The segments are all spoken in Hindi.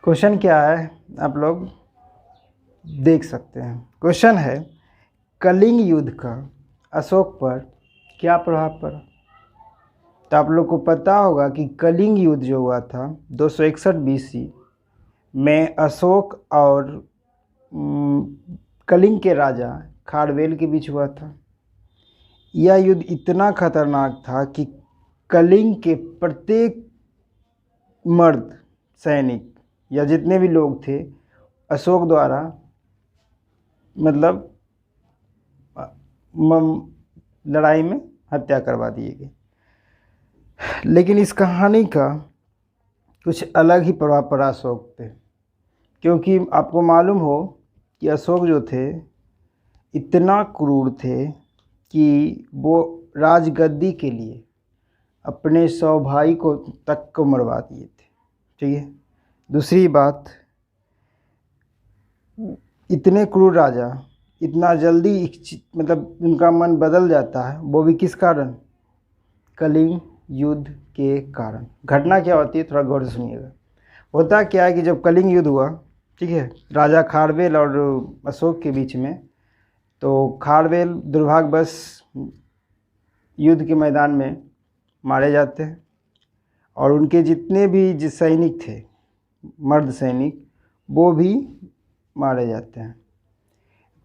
क्वेश्चन क्या है आप लोग देख सकते हैं। क्वेश्चन है कलिंग युद्ध का अशोक पर क्या प्रभाव पड़ा। तो आप लोग को पता होगा कि कलिंग युद्ध जो हुआ था 261 BC में अशोक और कलिंग के राजा खारवेल के बीच हुआ था। यह युद्ध इतना खतरनाक था कि कलिंग के प्रत्येक मर्द सैनिक या जितने भी लोग थे अशोक द्वारा मतलब लड़ाई में हत्या करवा दिए गए। लेकिन इस कहानी का कुछ अलग ही प्रभाव पड़ा अशोक पे, क्योंकि आपको मालूम हो कि अशोक जो थे इतना क्रूर थे कि वो राजगद्दी के लिए अपने 100 भाई को तक को मरवा दिए थे। ठीक है। दूसरी बात, इतने क्रूर राजा इतना जल्दी मतलब उनका मन बदल जाता है, वो भी किस कारण? कलिंग युद्ध के कारण। घटना क्या होती है थोड़ा गौर से सुनिएगा। होता क्या है कि जब कलिंग युद्ध हुआ, ठीक है, राजा खारवेल और अशोक के बीच में, तो खारवेल दुर्भाग्यवश युद्ध के मैदान में मारे जाते हैं और उनके जितने भी सैनिक थे, मर्द सैनिक, वो भी मारे जाते हैं।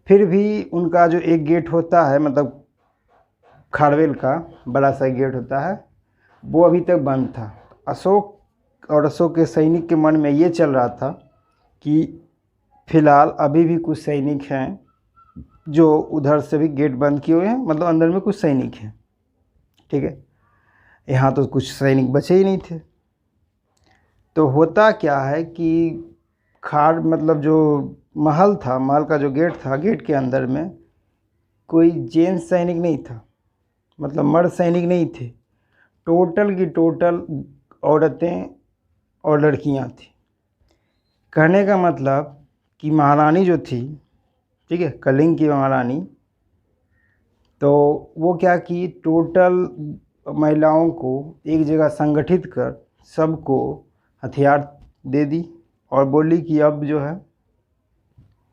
फिर भी उनका जो एक गेट होता है, मतलब खारवेल का बड़ा सा गेट होता है, वो अभी तक बंद था। अशोक और अशोक के सैनिक के मन में ये चल रहा था कि फिलहाल अभी भी कुछ सैनिक हैं जो उधर से भी गेट बंद किए हुए हैं, मतलब अंदर में कुछ सैनिक हैं। ठीक है। यहाँ तो कुछ सैनिक बचे ही नहीं थे। तो होता क्या है कि मतलब जो महल था, महल का जो गेट था, गेट के अंदर में कोई जेंट्स सैनिक नहीं था, मतलब मर्द सैनिक नहीं थे। टोटल की टोटल औरतें और लड़कियां थी। कहने का मतलब कि महारानी जो थी, ठीक है, कलिंग की महारानी, तो वो क्या की, टोटल महिलाओं को एक जगह संगठित कर सबको हथियार दे दी और बोली कि अब जो है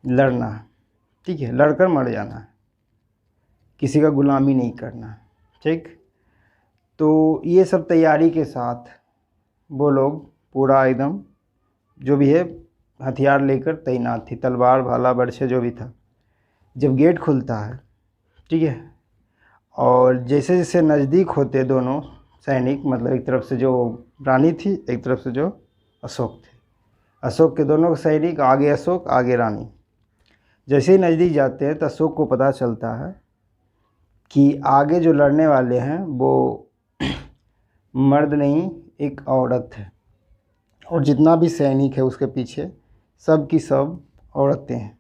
लड़ना है। ठीक है, लड़कर मर जाना है, किसी का गुलामी नहीं करना है। ठीक। तो ये सब तैयारी के साथ वो लोग पूरा एकदम जो भी है हथियार लेकर तैनात थी, तलवार भाला बर्छे जो भी था। जब गेट खुलता है, ठीक है, और जैसे जैसे नज़दीक होते दोनों सैनिक, मतलब एक तरफ से जो रानी थी, एक तरफ से जो अशोक थे, अशोक के दोनों सैनिक, आगे अशोक आगे रानी, जैसे ही नज़दीक जाते हैं तो अशोक को पता चलता है कि आगे जो लड़ने वाले हैं वो मर्द नहीं, एक औरत है, और जितना भी सैनिक है उसके पीछे सब की सब औरतें हैं।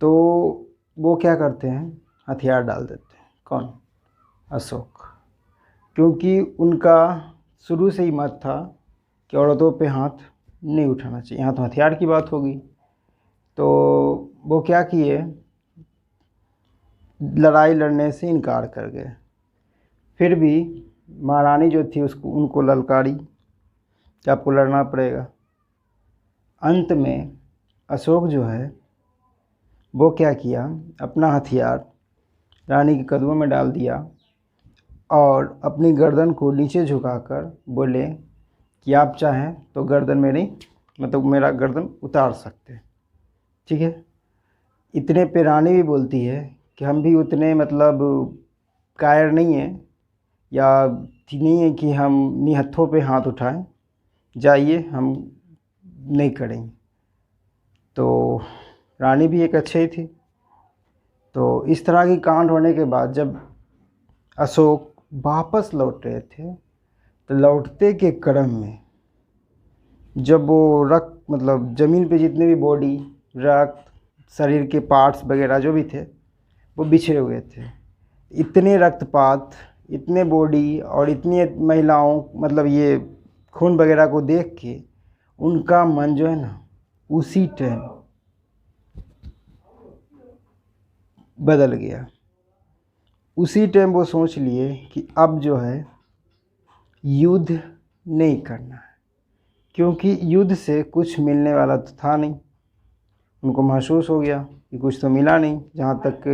तो वो क्या करते हैं, हथियार डाल देते हैं। कौन? अशोक। क्योंकि उनका शुरू से ही मत था कि औरतों पे हाथ नहीं उठाना चाहिए, यहाँ तो हथियार की बात होगी। तो वो क्या किए, लड़ाई लड़ने से इनकार कर गए। फिर भी महारानी जो थी उसको उनको ललकारी कि आपको लड़ना पड़ेगा। अंत में अशोक जो है वो क्या किया, अपना हथियार रानी के कदमों में डाल दिया और अपनी गर्दन को नीचे झुकाकर बोले कि आप चाहें तो गर्दन मेरी, मतलब मेरा गर्दन उतार सकते हैं। ठीक है। इतने पे रानी भी बोलती है कि हम भी उतने मतलब कायर नहीं हैं या नहीं है कि हम निहत्थों पे हाथ उठाएं, जाइए हम नहीं करेंगे। तो रानी भी एक अच्छी थी। तो इस तरह की कांड होने के बाद जब अशोक वापस लौट रहे थे, तो लौटते के क्रम में जब वो रक्त, मतलब ज़मीन पे जितने भी बॉडी, रक्त, शरीर के पार्ट्स वगैरह जो भी थे वो बिछड़े हुए थे। इतने रक्तपात, इतने बॉडी और इतनी महिलाओं, मतलब ये खून वगैरह को देख के उनका मन जो है ना उसी टाइम बदल गया। उसी टाइम वो सोच लिए कि अब जो है युद्ध नहीं करना है, क्योंकि युद्ध से कुछ मिलने वाला तो था नहीं। उनको महसूस हो गया कि कुछ तो मिला नहीं, जहाँ तक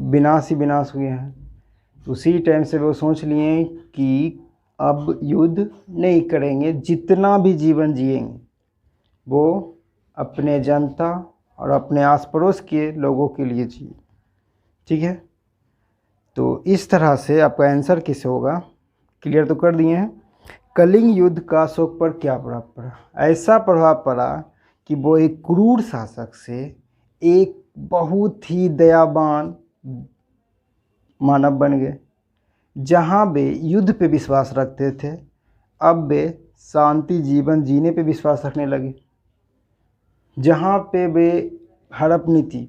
विनाश ही विनाश हुए हैं। उसी टाइम से वो सोच लिए कि अब युद्ध नहीं करेंगे, जितना भी जीवन जिएंगे वो अपने जनता और अपने आस पड़ोस के लोगों के लिए जिए। ठीक है, तो इस तरह से आपका आंसर किस होगा, क्लियर तो कर दिए हैं। कलिंग युद्ध का अशोक पर क्या प्रभाव पड़ा? ऐसा प्रभाव पड़ा कि वो एक क्रूर शासक से एक बहुत ही दयावान मानव बन गए। जहाँ वे युद्ध पे विश्वास रखते थे, अब वे शांति जीवन जीने पे विश्वास रखने लगे। जहाँ पे वे हड़प नीति,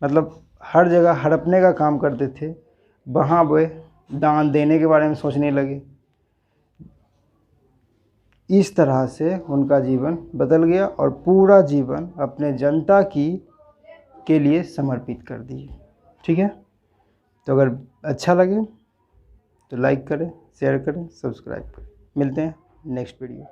मतलब हर जगह हड़पने का काम करते थे, वहाँ वे दान देने के बारे में सोचने लगे। इस तरह से उनका जीवन बदल गया और पूरा जीवन अपने जनता के लिए समर्पित कर दिए। ठीक है, तो अगर अच्छा लगे तो लाइक करें, शेयर करें, सब्सक्राइब करें। मिलते हैं नेक्स्ट वीडियो।